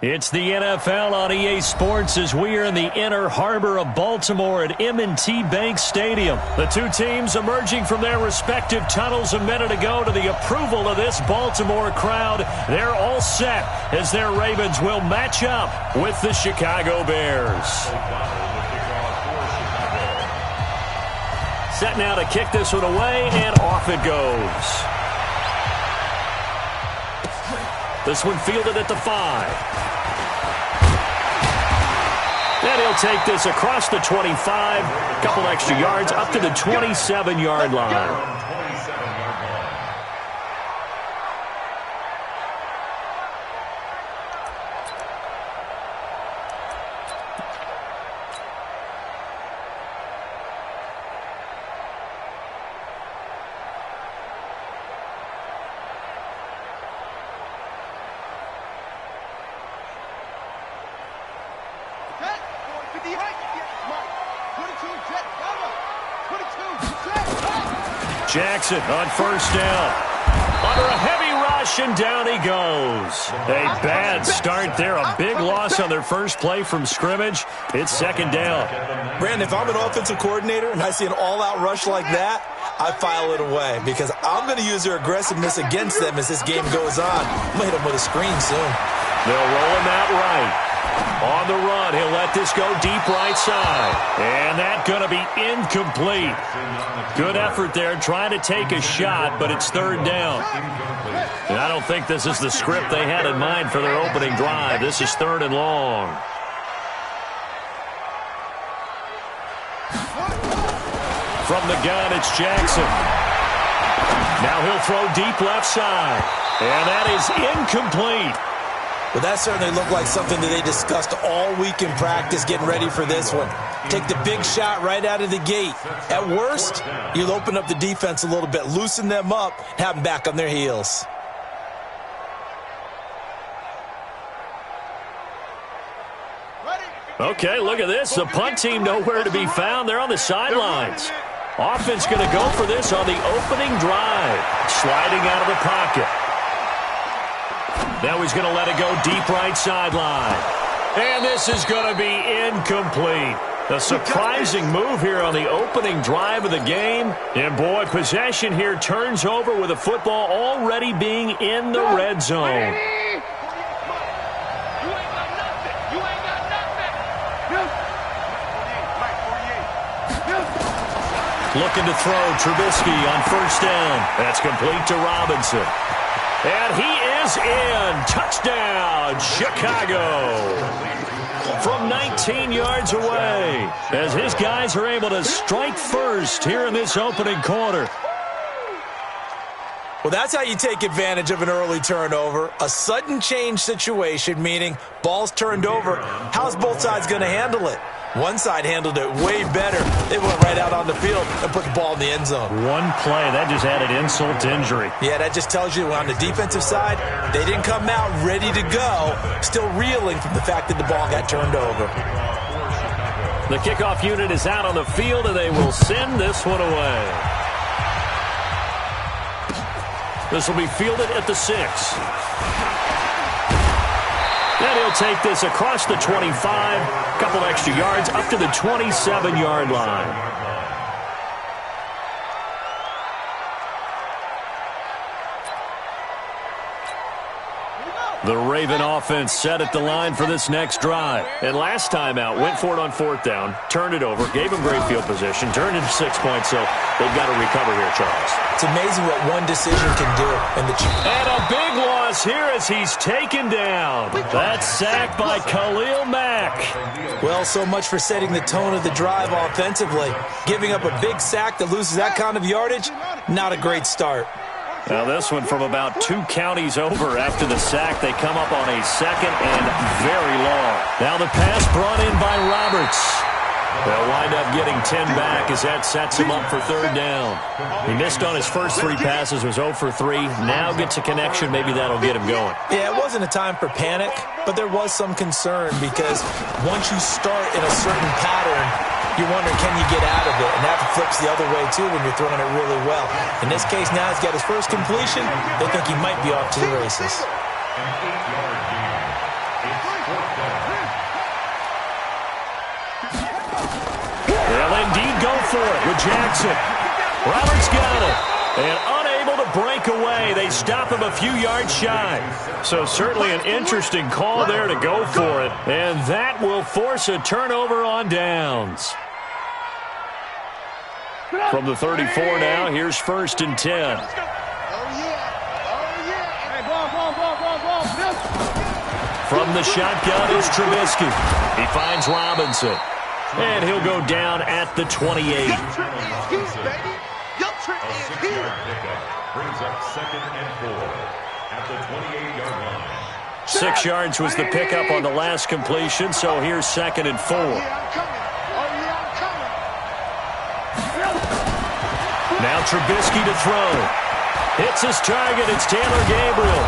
It's the NFL on EA Sports as we are in the inner harbor of Baltimore at M&T Bank Stadium. The two teams emerging from their respective tunnels a minute ago to the approval of this Baltimore crowd. They're all set as their Ravens will match up with the Chicago Bears. Set now to kick this one away, and off it goes. This one fielded at the 5. And he'll take this across the 25, a couple extra yards up to the 27-yard line. Jackson on first down. Under a heavy rush, and down he goes. A bad start there. A big loss on their first play from scrimmage. It's second down. Brandon, if I'm an offensive coordinator and I see an all-out rush like that, I file it away because I'm going to use their aggressiveness against them as this game goes on. I'm going to hit them with a screen soon. They'll roll him out right. On the run, he'll let this go deep right side. And that's going to be incomplete. Good effort there trying to take a shot, but it's third down. And I don't think this is the script they had in mind for their opening drive. This is third and long. From the gun, it's Jackson. Now he'll throw deep left side. And that is incomplete. Well, that certainly looked like something that they discussed all week in practice getting ready for this one. Take the big shot right out of the gate. At worst, you'll open up the defense a little bit, loosen them up, have them back on their heels. Okay, look at this. The punt team nowhere to be found. They're on the sidelines. Offense going to go for this on the opening drive. Sliding out of the pocket. Now he's going to let it go deep right sideline. And this is going to be incomplete. A surprising move here on the opening drive of the game. And, boy, possession here turns over with the football already being in the red zone. Looking to throw, Trubisky on first down. That's complete to Robinson. And he is in. Touchdown, Chicago. From 19 yards away, as his guys are able to strike first here in this opening quarter. Well, that's how you take advantage of an early turnover. A sudden change situation, meaning ball's turned over. How's both sides going to handle it? One side handled it way better. They went right out on the field and put the ball in the end zone. One play, that just added insult to injury. Yeah, that just tells you on the defensive side, they didn't come out ready to go, still reeling from the fact that the ball got turned over. The kickoff unit is out on the field, and they will send this one away. This will be fielded at the 6. And he'll take this across the 25, a couple extra yards up to the 27-yard line. The Raven offense set at the line for this next drive. And last time out, went for it on fourth down, turned it over, gave him great field position, turned it to 6 points, so they've got to recover here, Charles. It's amazing what one decision can do. And a big loss here as he's taken down. That's sacked by Khalil Mack. Well, so much for setting the tone of the drive offensively. Giving up a big sack that loses that kind of yardage, not a great start. Now this one from about 2 counties over after the sack. They come up on a second and very long. Now the pass brought in by Roberts. They'll wind up getting 10 back as that sets him up for third down. He missed on his first 3 passes, was 0 for 3. Now gets a connection. Maybe that'll get him going. Yeah, it wasn't a time for panic, but there was some concern because once you start in a certain pattern, you're wondering, can you get out of it? And that flips the other way, too, when you're throwing it really well. In this case, now he's got his first completion. They think he might be off to the races. for it with Jackson. Roberts got it. And unable to break away. They stop him a few yards shy. So certainly an interesting call there to go for it. And that will force a turnover on downs. From the 34 now, here's 1st and 10. From the shotgun is Trubisky. He finds Robinson. And he'll go down at the 28. Brings up 2nd and 4 at the 28-yard line. 6 yards was the pickup on the last completion, so here's 2nd and 4. Now Trubisky to throw. Hits his target. It's Taylor Gabriel.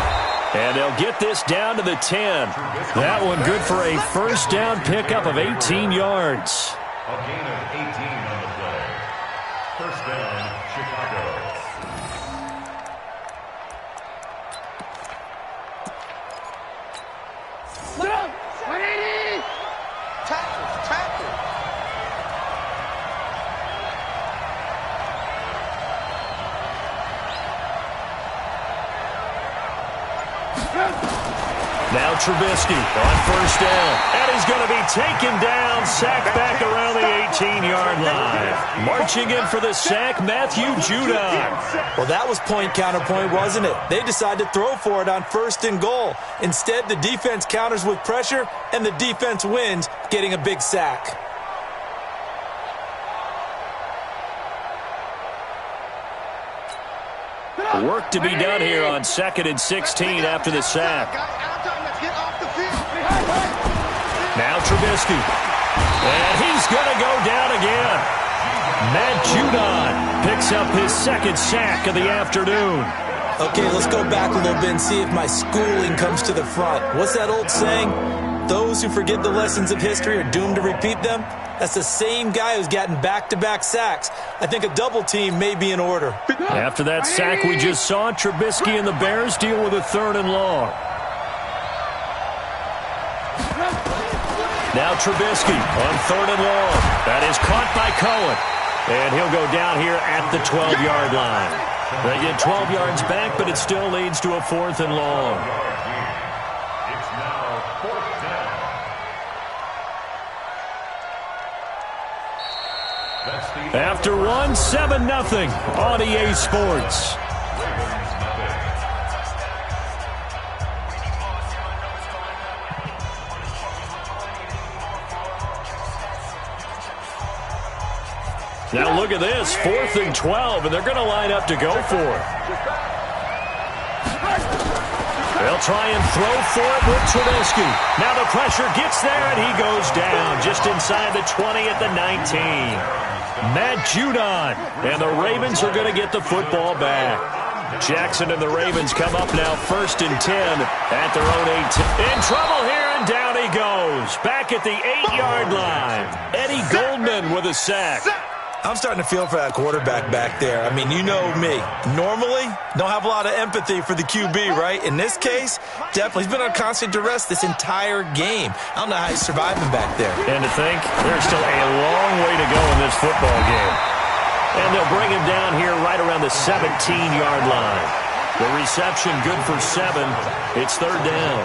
And they'll get this down to the 10. That one good for a first down pickup of 18 yards. A gain of 18 on the play. First down, Chicago. Now Trubisky on first down. And he's going to be taken down, sacked back around the 18-yard line. Marching in for the sack, Matthew Judon. Well, that was point counterpoint, wasn't it? They decided to throw for it on 1st and goal. Instead, the defense counters with pressure, and the defense wins, getting a big sack. Work to be done here on 2nd and 16 after the sack. Now Trubisky. And he's going to go down again. Matt Judon picks up his 2nd sack of the afternoon. Okay, let's go back a little bit and see if my schooling comes to the front. What's that old saying? Those who forget the lessons of history are doomed to repeat them. That's the same guy who's gotten back-to-back sacks. I think a double team may be in order. After that sack we just saw, Trubisky and the Bears deal with a 3rd and long. Now Trubisky on 3rd and long. That is caught by Cohen. And he'll go down here at the 12-yard line. They get 12 yards back, but it still leads to a 4th and long. It's now 4th down. After one, 7-0 on EA Sports. Now look at this, 4th and 12, and they're going to line up to go for it. They'll try and throw for it with Trubisky. Now the pressure gets there, and he goes down just inside the 20 at the 19. Matt Judon, and the Ravens are going to get the football back. Jackson and the Ravens come up now 1st and 10 at their own 18. In trouble here, and down he goes. Back at the 8-yard line. Eddie Goldman with a sack. I'm starting to feel for that quarterback back there. I mean, you know me. Normally, don't have a lot of empathy for the QB, right? In this case, definitely. He's been on constant duress this entire game. I don't know how he's surviving back there. And to think, there's still a long way to go in this football game. And they'll bring him down here right around the 17-yard line. The reception good for 7. It's 3rd down.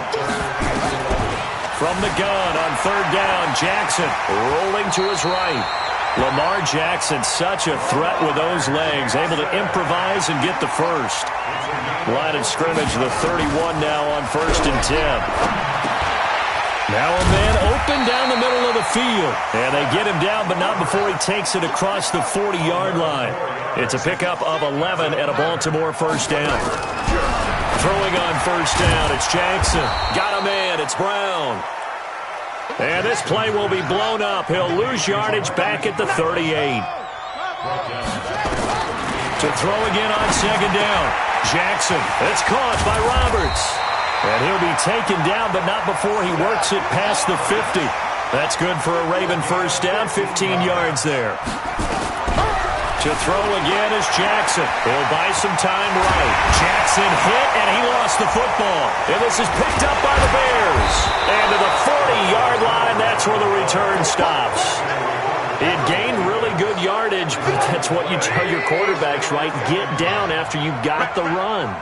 From the gun on 3rd down, Jackson rolling to his right. Lamar Jackson, such a threat with those legs, able to improvise and get the first. Line of scrimmage, the 31 now on 1st and 10. Now a man open down the middle of the field. And they get him down, but not before he takes it across the 40-yard line. It's a pickup of 11 and a Baltimore first down. Throwing on 1st down, it's Jackson. Got a man, it's Brown. And this play will be blown up. He'll lose yardage back at the 38. To throw again on 2nd down. Jackson, it's caught by Roberts. And he'll be taken down, but not before he works it past the 50. That's good for a Raven first down, 15 yards there. To throw again is Jackson. He'll buy some time right. Jackson hit, and he lost the football. And this is picked up by the Bears. And to the 40-yard line, that's where the return stops. It gained really good good yardage, but that's what you tell your quarterbacks, right? Get down after you got the run.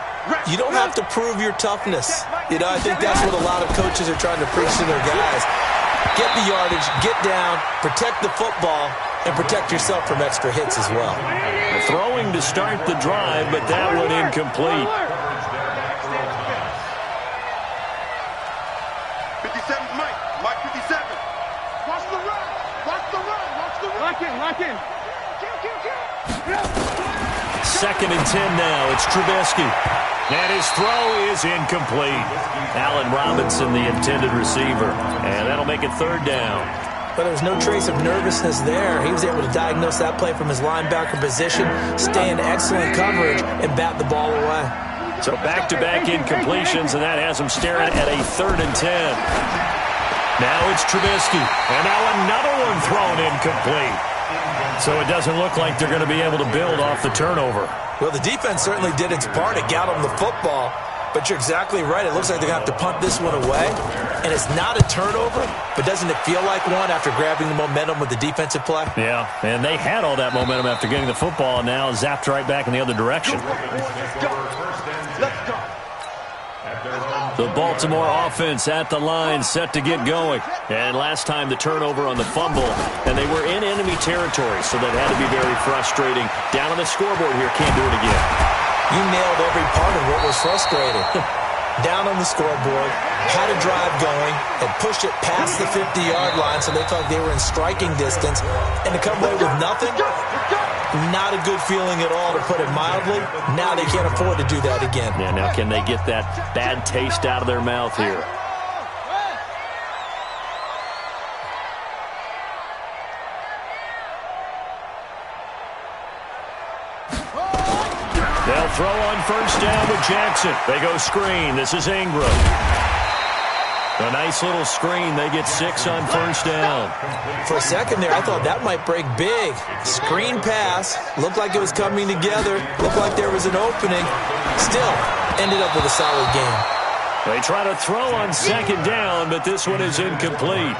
You don't have to prove your toughness. You know, I think that's what a lot of coaches are trying to preach to their guys. Get the yardage, get down, protect the football, and protect yourself from extra hits as well. Throwing to start the drive, but that one incomplete. 57's Mike. Mike 57. Watch the run. Watch the run. Watch the run. Lock in. Lock in. Second and 10 now. It's Trubisky. And his throw is incomplete. Allen Robinson, the intended receiver. And that'll make it third down. But there's no trace of nervousness there. He was able to diagnose that play from his linebacker position, stay in excellent coverage, and bat the ball away. So back-to-back incompletions, and that has him staring at a 3rd and 10. Now it's Trubisky. And now another one thrown incomplete. So it doesn't look like they're going to be able to build off the turnover. Well, the defense certainly did its part. It got them the football. But you're exactly right. It looks like they're going to have to punt this one away. And it's not a turnover, but doesn't it feel like one after grabbing the momentum with the defensive play? Yeah, and they had all that momentum after getting the football, and now zapped right back in the other direction. The Baltimore offense at the line, set to get going. And last time the turnover on the fumble, and they were in enemy territory, so that had to be very frustrating. Down on the scoreboard here, can't do it again. You nailed every part of what was frustrating. Down on the scoreboard, had a drive going, and pushed it past the 50-yard line so they felt like they were in striking distance. And to come away with nothing, not a good feeling at all, to put it mildly. Now they can't afford to do that again. Yeah, now can they get that bad taste out of their mouth here? They'll throw on first down with Jackson. They go screen. This is Ingram. A nice little screen. They get 6 on first down. For a second there, I thought that might break big. Screen pass. Looked like it was coming together. Looked like there was an opening. Still, ended up with a solid game. They try to throw on second down, but this one is incomplete.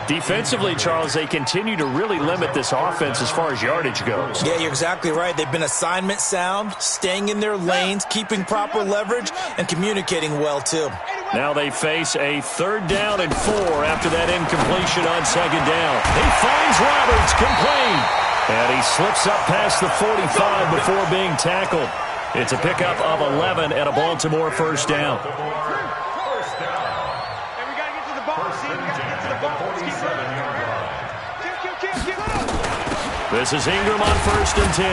Defensively, Charles, they continue to really limit this offense as far as yardage goes. Yeah, you're exactly right. They've been assignment sound, staying in their lanes, keeping proper leverage, and communicating well, too. Now they face a 3rd down and 4 after that incompletion on second down. He finds Roberts, complete. And he slips up past the 45 before being tackled. It's a pickup of 11 and a Baltimore first down. This is Ingram on first and 10.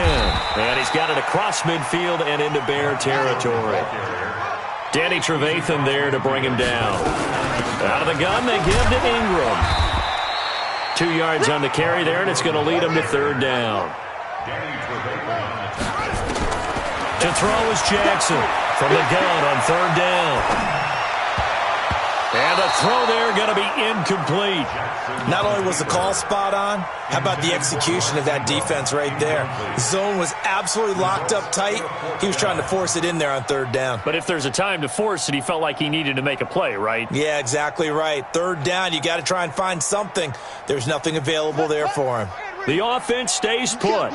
And he's got it across midfield and into Bear territory. Danny Trevathan there to bring him down. Out of the gun, they give to Ingram. 2 yards on the carry there, and it's going to lead him to 3rd down. To throw is Jackson from the gun on 3rd down. And the throw there going to be incomplete. Not only was the call spot on, how about the execution of that defense right there? The zone was absolutely locked up tight. He was trying to force it in there on 3rd down. But if there's a time to force it, he felt like he needed to make a play, right? Yeah, exactly right. 3rd down, you got to try and find something. There's nothing available there for him. The offense stays put.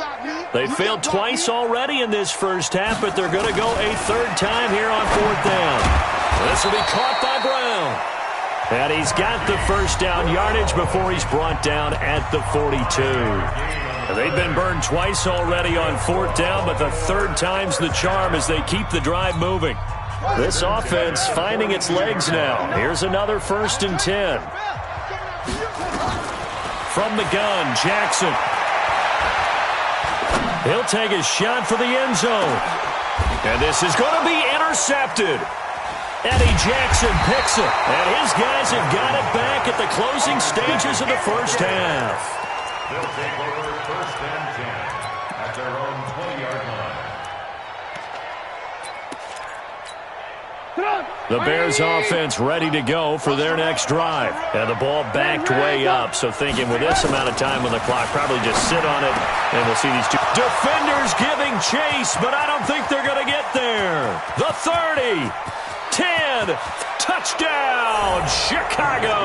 They failed twice already in this first half, but they're going to go a 3rd time here on 4th down. This will be caught by Brown. And he's got the first down yardage before he's brought down at the 42. They've been burned twice already on 4th down, but the 3rd time's the charm as they keep the drive moving. This offense finding its legs now. Here's another 1st and 10. From the gun, Jackson. He'll take a shot for the end zone. And this is going to be intercepted. Eddie Jackson picks it. And his guys have got it back at the closing stages of the first half. They'll take over 1st and 10 at their own 20-yard line. The Bears offense ready to go for their next drive. And the ball backed way up, so thinking with this amount of time on the clock, probably just sit on it, and we'll see these two defenders giving chase, but I don't think they're going to get there. The 30, 10, Touchdown, Chicago!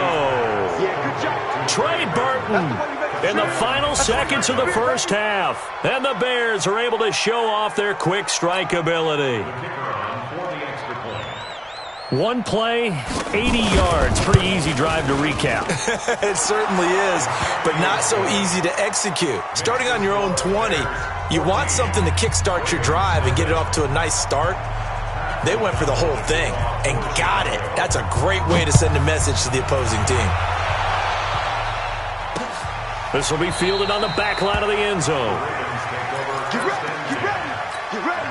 Yeah, good job. Trey Burton in the final seconds of the first half. And the Bears are able to show off their quick strike ability. One play, 80 yards. Pretty easy drive to recap. It certainly is, but not so easy to execute. Starting on your own 20, you want something to kickstart your drive and get it off to a nice start. They went for the whole thing and got it. That's a great way to send a message to the opposing team. This will be fielded on the back line of the end zone. Get ready, get ready, get ready.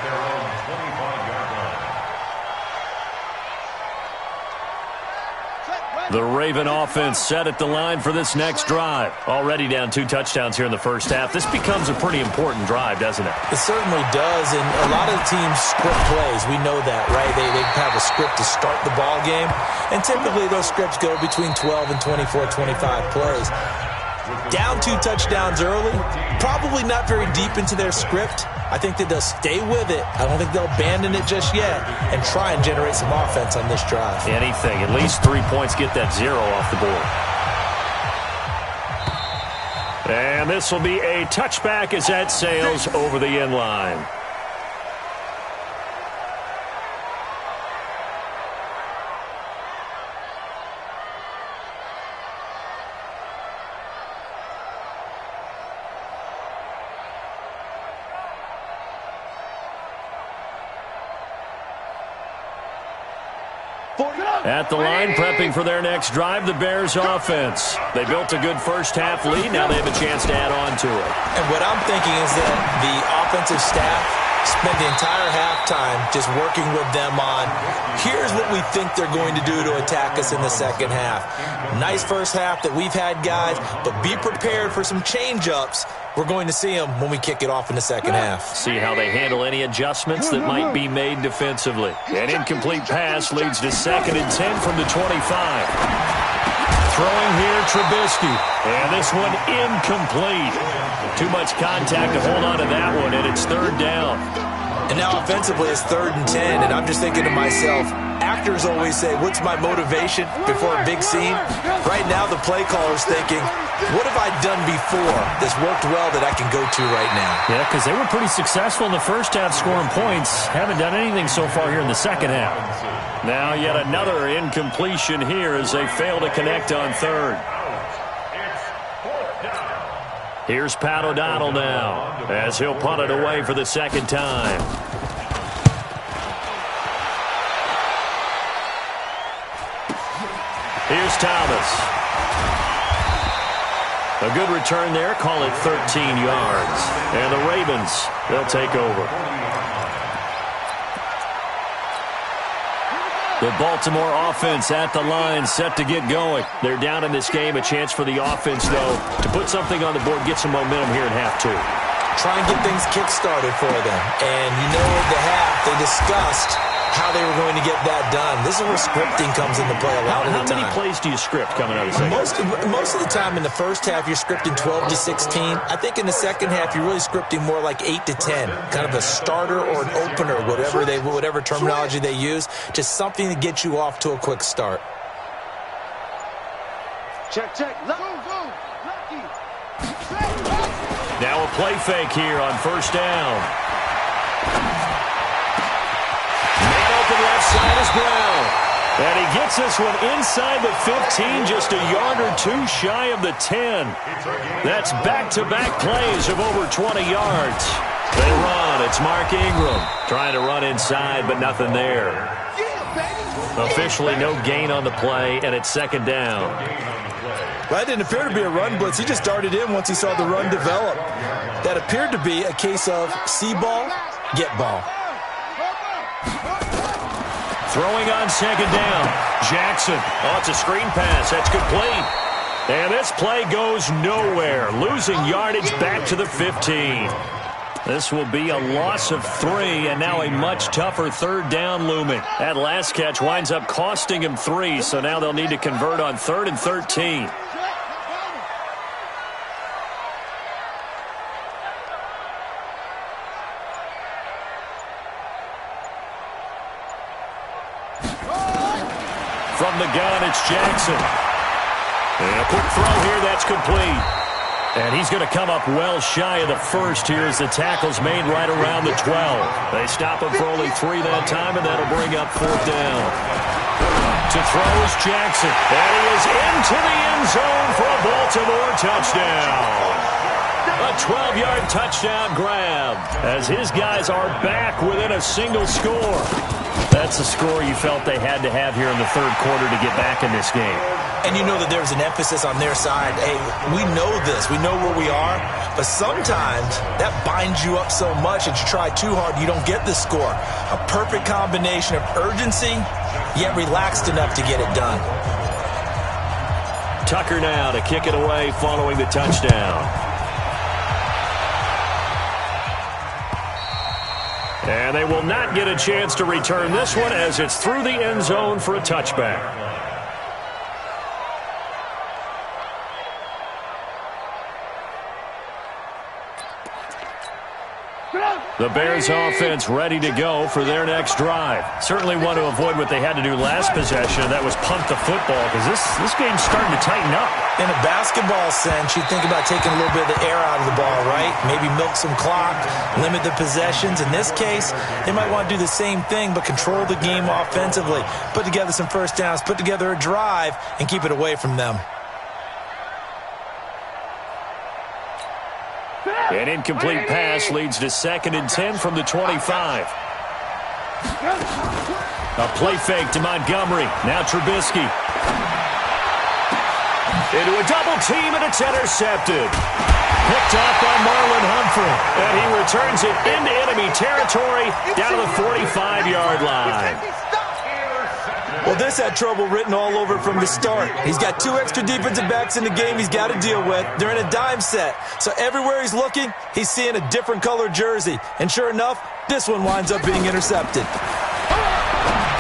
The Raven offense set at the line for this next drive. Already down 2 touchdowns here in the first half. This becomes a pretty important drive, doesn't it? It certainly does, and a lot of the teams script plays. We know that, right? They have a script to start the ball game, and typically those scripts go between 12 and 24, 25 plays. Down 2 touchdowns early, probably not very deep into their script. I think that they'll stay with it. I don't think they'll abandon it just yet and try and generate some offense on this drive. Anything. At least 3 points, get that 0 off the board. And this will be a touchback as that sails over the end line. At the line, prepping for their next drive, the Bears offense. They built a good first-half lead. Now they have a chance to add on to it. And what I'm thinking is that the offensive staff spent the entire halftime just working with them on, here's what we think they're going to do to attack us in the second half. Nice first half that we've had, guys, but be prepared for some change-ups. We're going to see them when we kick it off in the second half. See how they handle any adjustments that might be made defensively. An incomplete pass leads to 2nd and 10 from the 25. Throwing here, Trubisky. And this one incomplete. Too much contact to hold on to that one, and it's 3rd down. And now offensively it's 3rd and 10, and I'm just thinking to myself, actors always say, what's my motivation before a big scene? Right now the play caller's thinking, what have I done before that's worked well that I can go to right now? Yeah, because they were pretty successful in the first half scoring points. Haven't done anything so far here in the second half. Now yet another incompletion here as they fail to connect on 3rd. Here's Pat O'Donnell now as he'll punt it away for the 2nd time. Here's Thomas. A good return there. Call it 13 yards. And the Ravens, they'll take over. The Baltimore offense at the line, set to get going. They're down in this game. A chance for the offense, though, to put something on the board, get some momentum here in half 2. Try and get things kick-started for them. And you know at the half, they discussed how they were going to get that done. This is where scripting comes into play a lot of the time. How many plays do you script coming out of the second half? Most of the time in the first half, you're scripting 12 to 16. I think in the second half, you're really scripting more like 8 to 10. Kind of a starter or an opener, whatever terminology they use. Just something to get you off to a quick start. Check, check. Now a play fake here on 1st down. Man open left side is Brown. And he gets this one inside the 15, just a yard or 2 shy of the 10. That's back-to-back plays of over 20 yards. They run. It's Mark Ingram trying to run inside, but nothing there. Officially no gain on the play, and it's 2nd down. Well, that didn't appear to be a run blitz. He just darted in once he saw the run develop. That appeared to be a case of see ball, get ball. Throwing on 2nd down. Jackson. Oh, it's a screen pass. That's complete. And this play goes nowhere. Losing yardage back to the 15. This will be a loss of 3, and now a much tougher 3rd down looming. That last catch winds up costing him 3, so now they'll need to convert on 3rd and 13. From the gun, it's Jackson. And a quick throw here, that's complete. And he's going to come up well shy of the first here as the tackle's made right around the 12. They stop him for only 3 that time, and that'll bring up 4th down. To throw is Jackson. And he is into the end zone for a Baltimore touchdown. A 12-yard touchdown grab as his guys are back within a single score. That's the score you felt they had to have here in the third quarter to get back in this game. And you know that there's an emphasis on their side. Hey, we know this. We know where we are. But sometimes that binds you up so much that you try too hard, you don't get the score. A perfect combination of urgency, yet relaxed enough to get it done. Tucker now to kick it away following the touchdown. And they will not get a chance to return this one as it's through the end zone for a touchback. The Bears offense ready to go for their next drive. Certainly want to avoid what they had to do last possession, and that was punt the football, because this game's starting to tighten up. In a basketball sense, you think about taking a little bit of the air out of the ball, right? Maybe milk some clock, limit the possessions. In this case, they might want to do the same thing, but control the game offensively. Put together some first downs, put together a drive, and keep it away from them. An incomplete pass leads to 2nd and 10 from the 25. A play fake to Montgomery. Now Trubisky. Into a double team, and it's intercepted. Picked off by Marlon Humphrey. And he returns it into enemy territory down to the 45-yard line. Well, this had trouble written all over from the start. He's got 2 extra defensive backs in the game he's got to deal with. They're in a dime set. So everywhere he's looking, he's seeing a different color jersey. And sure enough, this one winds up being intercepted.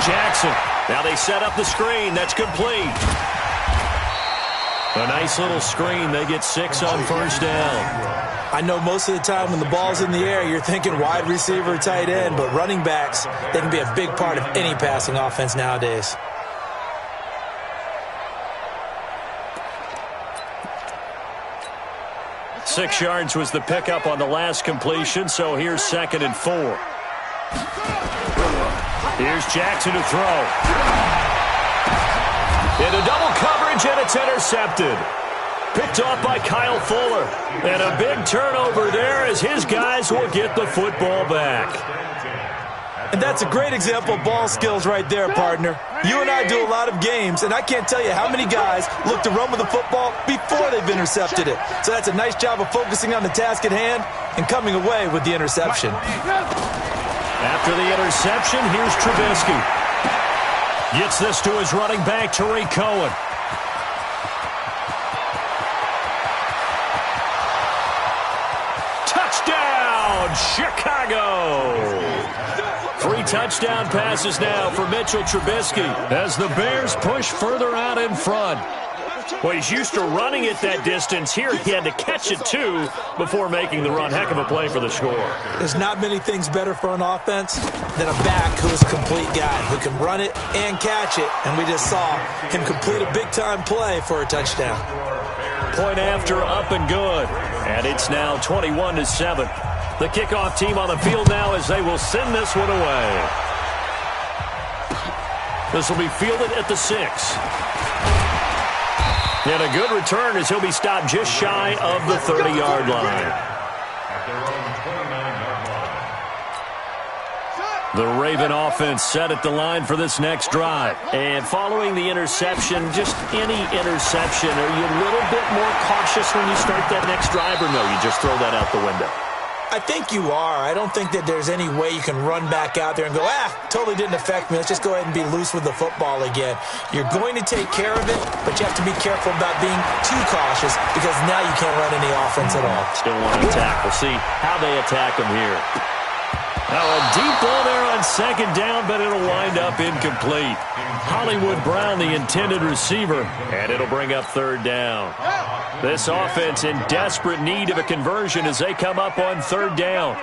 Jackson. Now they set up the screen. That's complete. A nice little screen. They get 6 on first down. I know most of the time when the ball's in the air, you're thinking wide receiver, tight end, but running backs, they can be a big part of any passing offense nowadays. Six yards was the pickup on the last completion, so here's 2nd and 4. Here's Jackson to throw. Into double coverage, and it's intercepted. Picked off by Kyle Fuller. And a big turnover there as his guys will get the football back. And that's a great example of ball skills right there, partner. You and I do a lot of games, and I can't tell you how many guys look to run with the football before they've intercepted it. So that's a nice job of focusing on the task at hand and coming away with the interception. After the interception, here's Trubisky. Gets this to his running back, Tariq Cohen. Touchdown, Chicago! 3 touchdown passes now for Mitchell Trubisky as the Bears push further out in front. Well, he's used to running it that distance. Here he had to catch it, too, before making the run. Heck of a play for the score. There's not many things better for an offense than a back who is a complete guy, who can run it and catch it. And we just saw him complete a big-time play for a touchdown. Point after, up and good. And it's now 21-7. The kickoff team on the field now as they will send this one away. This will be fielded at the 6. And a good return as he'll be stopped just shy of the 30-yard line. The Raven offense set at the line for this next drive. And following the interception, just any interception, are you a little bit more cautious when you start that next drive, or no, you just throw that out the window? I think you are. I don't think that there's any way you can run back out there and go, totally didn't affect me. Let's just go ahead and be loose with the football again. You're going to take care of it, but you have to be careful about being too cautious because now you can't run any offense at all. Still want to attack. We'll see how they attack him here. Now a deep ball there on 2nd down, but it'll wind up incomplete. Hollywood Brown, the intended receiver, and it'll bring up 3rd down. This offense in desperate need of a conversion as they come up on 3rd down.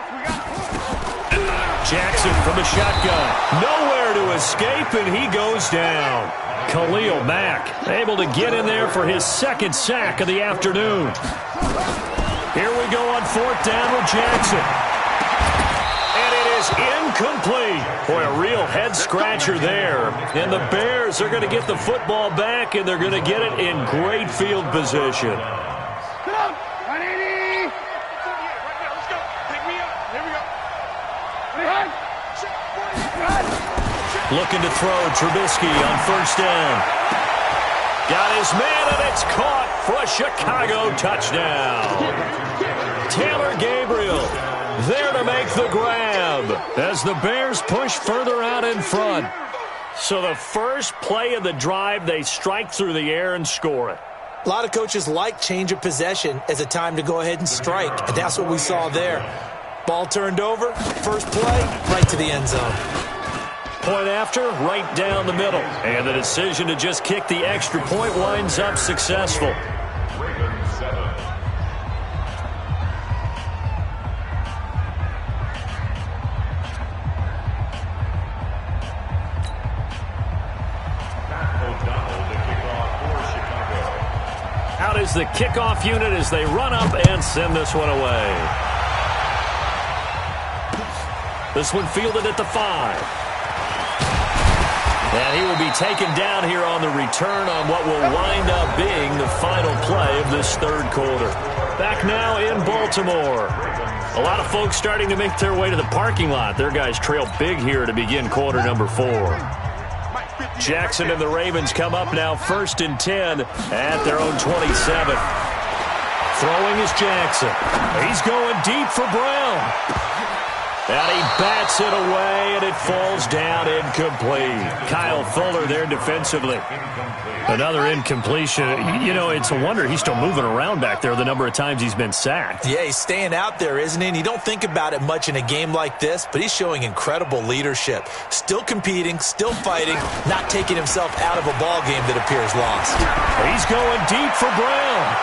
Jackson from the shotgun. Nowhere to escape, and he goes down. Khalil Mack able to get in there for his second sack of the afternoon. Here we go on fourth down with Jackson. And it is incomplete. Boy, a real head-scratcher there. And the Bears are going to get the football back, and they're going to get it in great field position. Looking to throw, Trubisky on first down. Got his man, and it's caught for a Chicago touchdown. Taylor Gabriel there to make the grab as the Bears push further out in front. So the first play of the drive, they strike through the air and score it. A lot of coaches like change of possession as a time to go ahead and strike, and that's what we saw there. Ball turned over, first play, right to the end zone. Point after, right down the middle. And the decision to just kick the extra point winds up successful. Out is the kickoff unit as they run up and send this one away. This one fielded at the 5. And he will be taken down here on the return on what will wind up being the final play of this third quarter. Back now in Baltimore. A lot of folks starting to make their way to the parking lot. Their guys trail big here to begin quarter number 4. Jackson and the Ravens come up now first and 10 at their own 27. Throwing is Jackson. He's going deep for Brown. And he bats it away, and it falls down incomplete. Kyle Fuller there defensively. Another incompletion. You know, it's a wonder he's still moving around back there the number of times he's been sacked. Yeah, he's staying out there, isn't he? And you don't think about it much in a game like this, but he's showing incredible leadership. Still competing, still fighting, not taking himself out of a ball game that appears lost. He's going deep for Brown.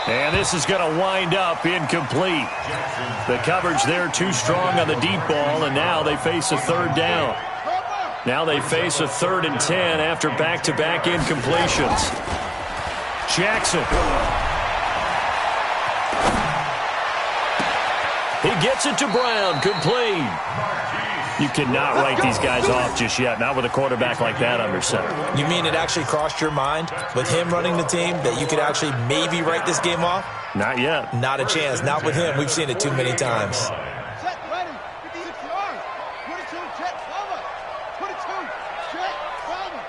And this is going to wind up incomplete. The coverage there too strong on the deep ball, and now they face a third down. Now they face a 3rd and 10 after back-to-back incompletions. Jackson. He gets it to Brown, complete. You cannot write these guys off just yet, not with a quarterback like that under center. You mean it actually crossed your mind with him running the team that you could actually maybe write this game off? Not yet. Not a chance. Not with him. We've seen it too many times. Check ready. 56 yards. 22, check cover. 22, check cover.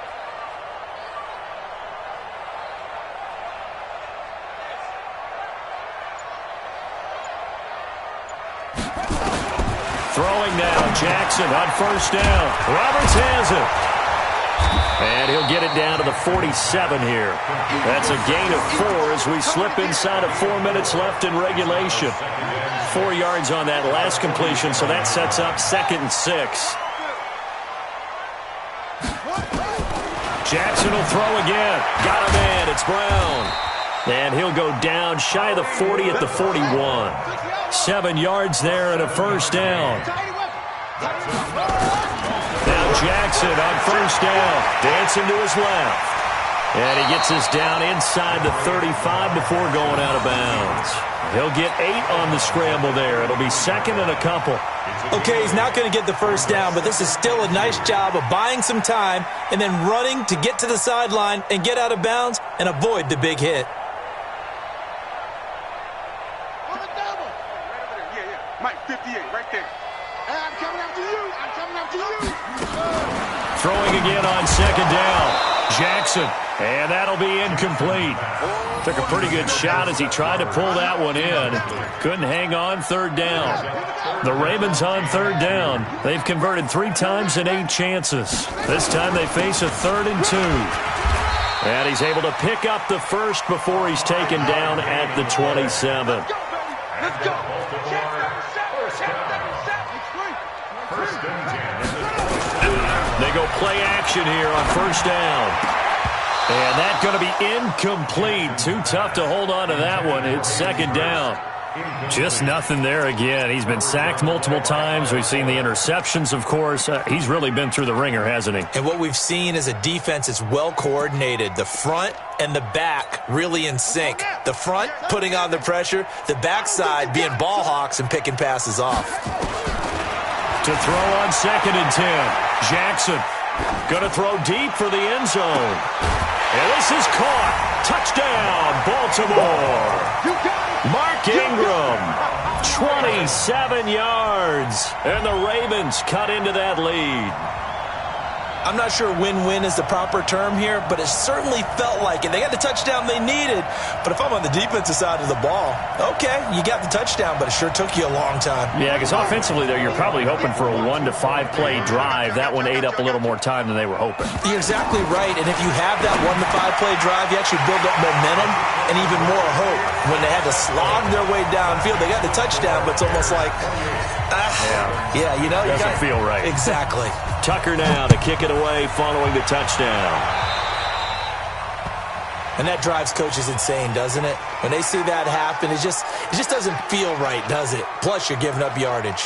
Throwing now, Jackson on first down. Roberts has it. And he'll get it down to the 47 here. That's a gain of 4 as we slip inside of 4 minutes left in regulation. 4 yards on that last completion, so that sets up 2nd and 6. Jackson will throw again. Got a man. It's Brown. And he'll go down shy of the 40 at the 41. 7 yards there and a first down. Now Jackson on first down. Dancing to his left. And he gets us down inside the 35 before going out of bounds. He'll get 8 on the scramble there. It'll be 2nd and a couple. Okay, he's not going to get the first down, but this is still a nice job of buying some time and then running to get to the sideline and get out of bounds and avoid the big hit. Mike, 58, right there. Hey, I'm coming after you. I'm coming after you. Throwing again on 2nd down. Jackson, and that'll be incomplete. Took a pretty good shot as he tried to pull that one in. Couldn't hang on 3rd down. The Ravens on 3rd down. They've converted 3 times in 8 chances. This time they face a 3rd and 2. And he's able to pick up the first before he's taken down at the 27. Let's go. They go play action here on first down. And that's going to be incomplete. Too tough to hold on to that one. It's 2nd down. Just nothing there again. He's been sacked multiple times. We've seen the interceptions, of course. He's really been through the ringer, hasn't he? And what we've seen is a defense that's well coordinated. The front and the back really in sync. The front putting on the pressure, the backside being ball hawks and picking passes off. To throw on 2nd and 10. Jackson going to throw deep for the end zone. And this is caught. Touchdown, Baltimore. Mark Ingram, 27 yards. And the Ravens cut into that lead. I'm not sure win-win is the proper term here, but it certainly felt like it. They got the touchdown they needed, but if I'm on the defensive side of the ball, okay, you got the touchdown, but it sure took you a long time. Yeah, because offensively, though, you're probably hoping for a 1 to 5 play drive. That one ate up a little more time than they were hoping. You're exactly right, and if you have that 1 to 5 play drive, you actually build up momentum and even more hope. When they had to slog their way downfield, they got the touchdown, but it's almost like, yeah, you know. Doesn't feel right. Exactly. Tucker now to kick it away following the touchdown. And that drives coaches insane, doesn't it? When they see that happen, it just doesn't feel right, does it? Plus, you're giving up yardage.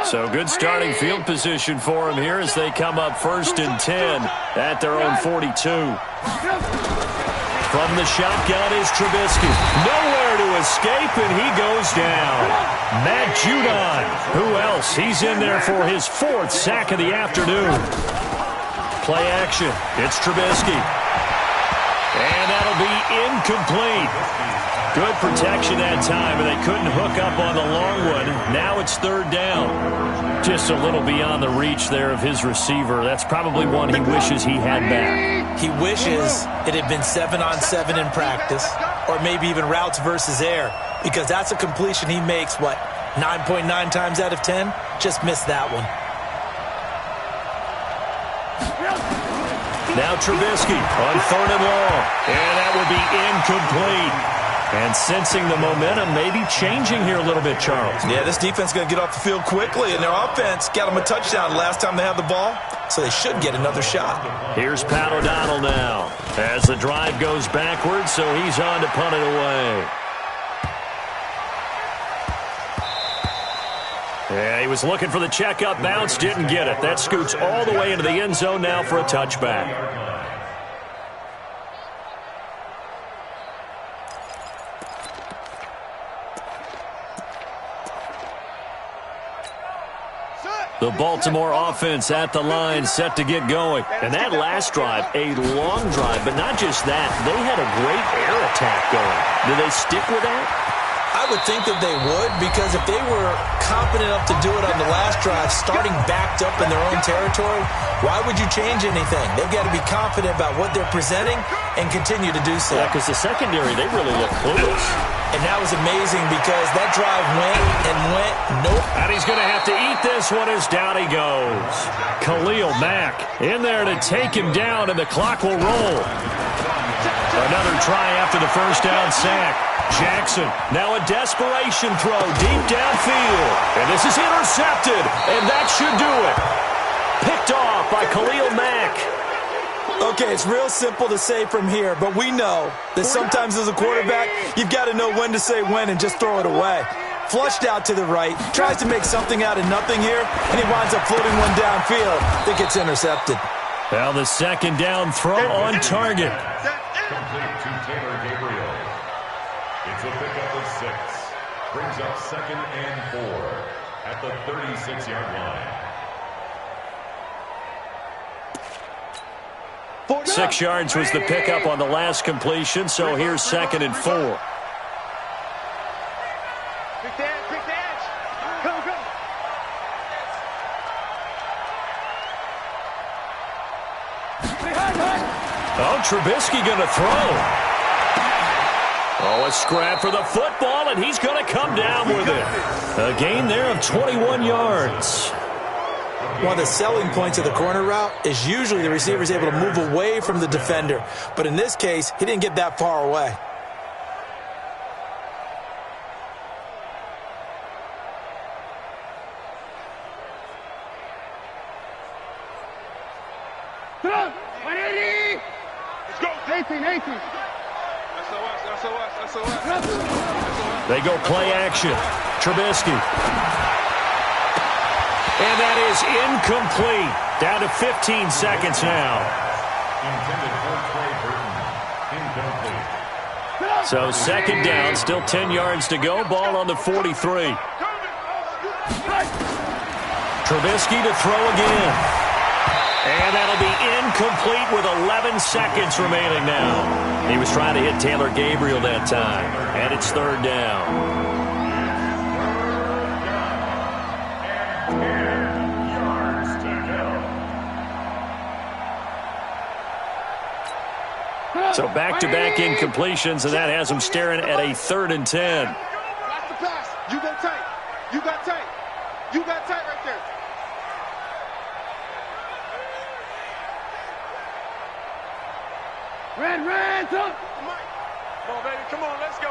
So good starting field position for them here as they come up 1st and 10 at their own 42. From the shotgun is Trubisky. Nowhere to escape, and he goes down. Matt Judon. Who else? He's in there for his 4th sack of the afternoon. Play action. It's Trubisky. And that'll be incomplete. Good protection that time, and they couldn't hook up on the long one. Now it's 3rd down. Just a little beyond the reach there of his receiver. That's probably one he wishes he had back. He wishes it had been 7-on-7 in practice, or maybe even routes versus air, because that's a completion he makes, 9.9 times out of 10? Just missed that one. Now Trubisky on 3rd and long, and that will be incomplete. And sensing the momentum, maybe changing here a little bit, Charles. Yeah, this defense is going to get off the field quickly, and their offense got them a touchdown last time they had the ball, so they should get another shot. Here's Pat O'Donnell now as the drive goes backwards, so he's on to punt it away. Yeah, he was looking for the checkup bounce, didn't get it. That scoots all the way into the end zone now for a touchback. The Baltimore offense at the line, set to get going. And that last drive, a long drive, but not just that. They had a great air attack going. Do they stick with that? I would think that they would, because if they were competent enough to do it on the last drive, starting backed up in their own territory, why would you change anything? They've got to be confident about what they're presenting and continue to do so. Yeah, because the secondary, they really look clueless. And that was amazing because that drive went and went, nope. And he's going to have to eat this one as down he goes. Khalil Mack in there to take him down, and the clock will roll. Another try after the first down sack. Jackson, now a desperation throw deep downfield. And this is intercepted, and that should do it. Picked off by Khalil Mack. Okay, it's real simple to say from here, but we know that sometimes as a quarterback, you've got to know when to say when and just throw it away. Flushed out to the right, tries to make something out of nothing here, and he winds up floating one downfield that gets intercepted. Now the second down throw on target. Complete to Taylor Gabriel. It's a pickup of 6. Brings up 2nd and 4 at the 36-yard line. 6 yards was the pickup on the last completion, so here's 2nd and 4. Quick dash. Go. Oh, Trubisky going to throw. Oh, a scrap for the football, and he's going to come down with it. A gain there of 21 yards. One of the selling points of the corner route is usually the receiver is able to move away from the defender. But in this case, he didn't get that far away. Let's go. 18. They go play action. Trubisky. And that is incomplete. Down to 15 seconds now. Intended for Trey Burton. Incomplete. So second down, still 10 yards to go. Ball on the 43. Trubisky to throw again. And that'll be incomplete with 11 seconds remaining now. He was trying to hit Taylor Gabriel that time. And it's third down. So back-to-back incompletions, and that has him staring at a 3rd and 10. That's the pass. You go tight. You got tight. You got tight right there. Red, up. Come on, baby. Come on, let's go.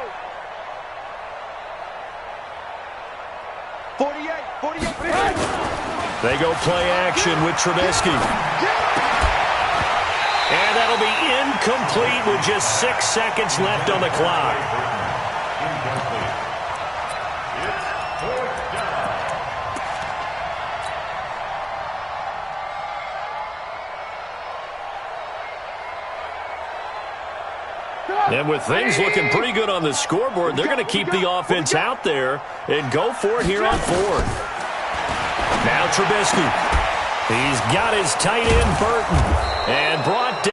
48. They go play action with Trubisky. And that'll be incomplete with just 6 seconds left on the clock. And with things looking pretty good on the scoreboard, they're going to keep the offense out there and go for it here on 4th. Now Trubisky. He's got his tight end, Burton, and brought down.